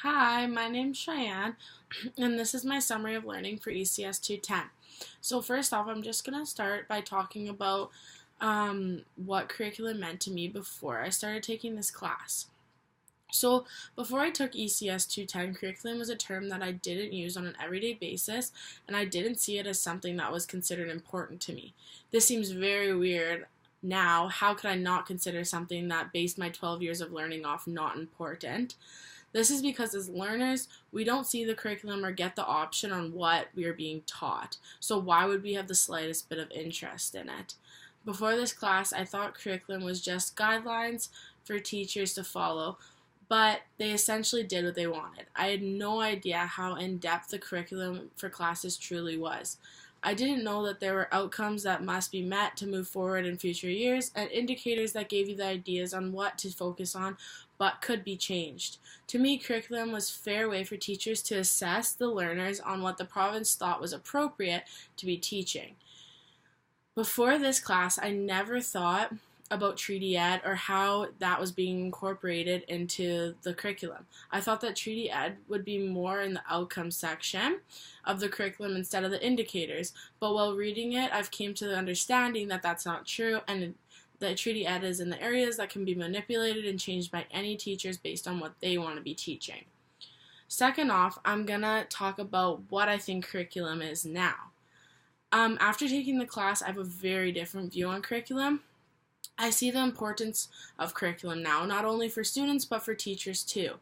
Hi, my name's Cheyenne, and this is my summary of learning for ECS 210. So first off, I'm just going to start by talking about what curriculum meant to me before I started taking this class. So before I took ECS 210, curriculum was a term that I didn't use on an everyday basis, and I didn't see it as something that was considered important to me. This seems very weird now. How could I not consider something that based my 12 years of learning off not important? This is because as learners, we don't see the curriculum or get the option on what we are being taught. So why would we have the slightest bit of interest in it? Before this class, I thought curriculum was just guidelines for teachers to follow, but they essentially did what they wanted. I had no idea how in-depth the curriculum for classes truly was. I didn't know that there were outcomes that must be met to move forward in future years and indicators that gave you the ideas on what to focus on but could be changed. To me, curriculum was a fair way for teachers to assess the learners on what the province thought was appropriate to be teaching. Before this class, I never thought about Treaty Ed or how that was being incorporated into the curriculum. I thought that Treaty Ed would be more in the outcome section of the curriculum instead of the indicators, but while reading it, I've came to the understanding that that's not true, and that Treaty Ed is in the areas that can be manipulated and changed by any teachers based on what they want to be teaching. Second off, I'm going to talk about what I think curriculum is now. After taking the class, I have a very different view on curriculum. I see the importance of curriculum now, not only for students, but for teachers too.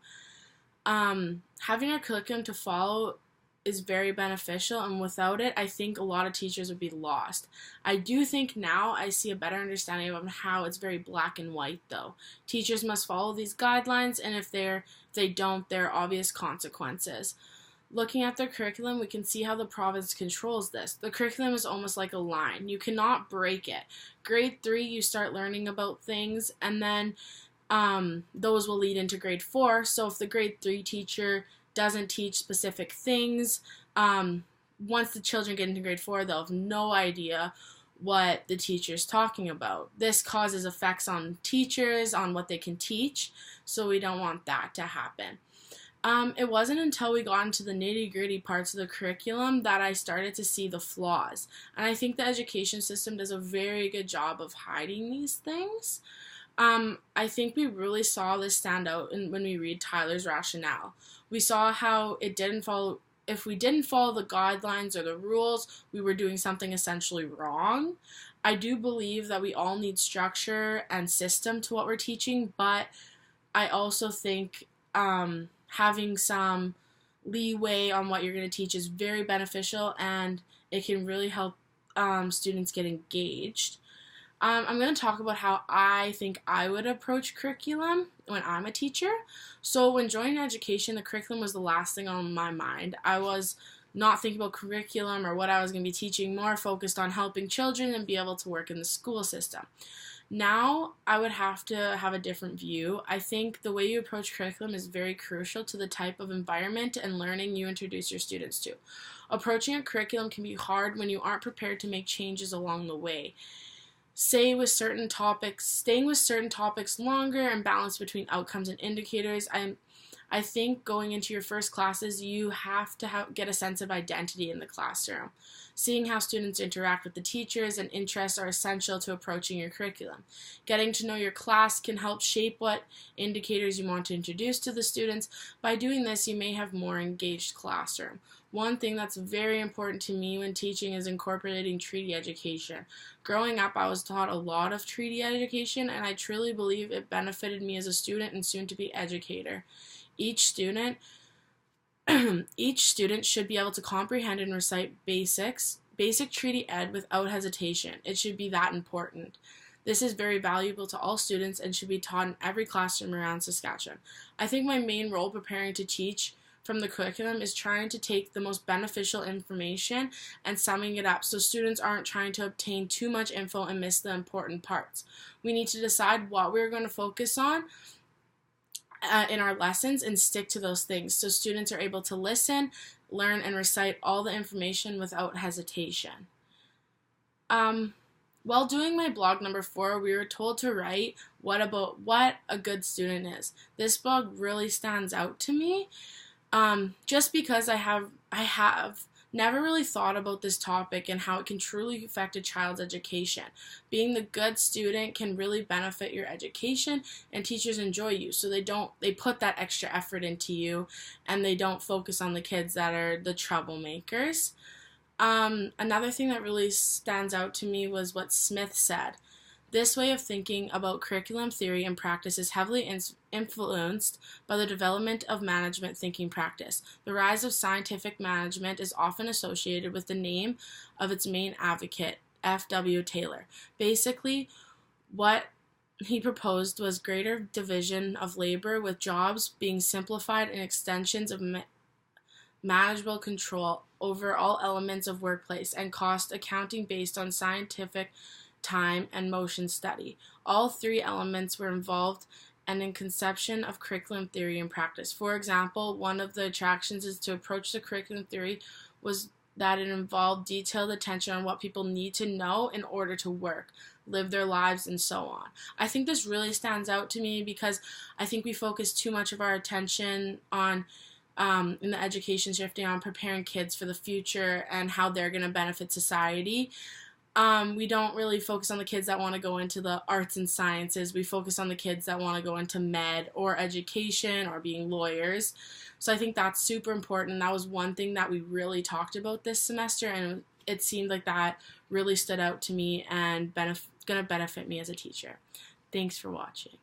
Having a curriculum to follow is very beneficial, and without it, I think a lot of teachers would be lost. I do think now I see a better understanding of how it's very black and white, though. Teachers must follow these guidelines, and if they don't, there are obvious consequences. Looking at the curriculum, we can see how the province controls this. The curriculum is almost like a line. You cannot break it. Grade 3, you start learning about things, and then those will lead into grade 4. So if the grade 3 teacher doesn't teach specific things, once the children get into grade 4, they'll have no idea what the teacher's talking about. This causes effects on teachers, on what they can teach, so we don't want that to happen. It wasn't until we got into the nitty-gritty parts of the curriculum that I started to see the flaws. And I think the education system does a very good job of hiding these things. I think we really saw this stand out when we read Tyler's rationale. We saw how if we didn't follow the guidelines or the rules, we were doing something essentially wrong. I do believe that we all need structure and system to what we're teaching, but I also think having some leeway on what you're going to teach is very beneficial, and it can really help students get engaged. I'm going to talk about how I think I would approach curriculum when I'm a teacher. So when joining education, the curriculum was the last thing on my mind. I was not thinking about curriculum or what I was going to be teaching, more focused on helping children and be able to work in the school system. Now, I would have to have a different view. I think the way you approach curriculum is very crucial to the type of environment and learning you introduce your students to. Approaching a curriculum can be hard when you aren't prepared to make changes along the way. Staying with certain topics longer and balance between outcomes and indicators. I think going into your first classes, you have to get a sense of identity in the classroom. Seeing how students interact with the teachers and interests are essential to approaching your curriculum. Getting to know your class can help shape what indicators you want to introduce to the students. By doing this, you may have more engaged classroom. One thing that's very important to me when teaching is incorporating treaty education. Growing up, I was taught a lot of treaty education, and I truly believe it benefited me as a student and soon-to-be educator. Each student should be able to comprehend and recite basic treaty ed without hesitation. It should be that important. This is very valuable to all students and should be taught in every classroom around Saskatchewan. I think my main role preparing to teach from the curriculum is trying to take the most beneficial information and summing it up so students aren't trying to obtain too much info and miss the important parts. We need to decide what we're going to focus on in our lessons and stick to those things so students are able to listen, learn, and recite all the information without hesitation. While doing my blog number 4, we were told to write what a good student is. This blog really stands out to me, just because I have never really thought about this topic and how it can truly affect a child's education. Being the good student can really benefit your education, and teachers enjoy you, so they put that extra effort into you, and they don't focus on the kids that are the troublemakers. Another thing that really stands out to me was what Smith said. This way of thinking about curriculum theory and practice is heavily influenced by the development of management thinking practice. The rise of scientific management is often associated with the name of its main advocate, F.W. Taylor. Basically, what he proposed was greater division of labor, with jobs being simplified and extensions of manageable control over all elements of workplace, and cost accounting based on scientific time and motion study. All three elements were involved and in conception of curriculum theory and practice. For example, one of the attractions is to approach the curriculum theory was that it involved detailed attention on what people need to know in order to work, live their lives, and so on. I think this really stands out to me because I think we focus too much of our attention on in the education shifting on preparing kids for the future and how they're going to benefit society. We don't really focus on the kids that want to go into the arts and sciences. We focus on the kids that want to go into med or education or being lawyers. So I think that's super important. That was one thing that we really talked about this semester, and it seemed like that really stood out to me and going to benefit me as a teacher. Thanks for watching.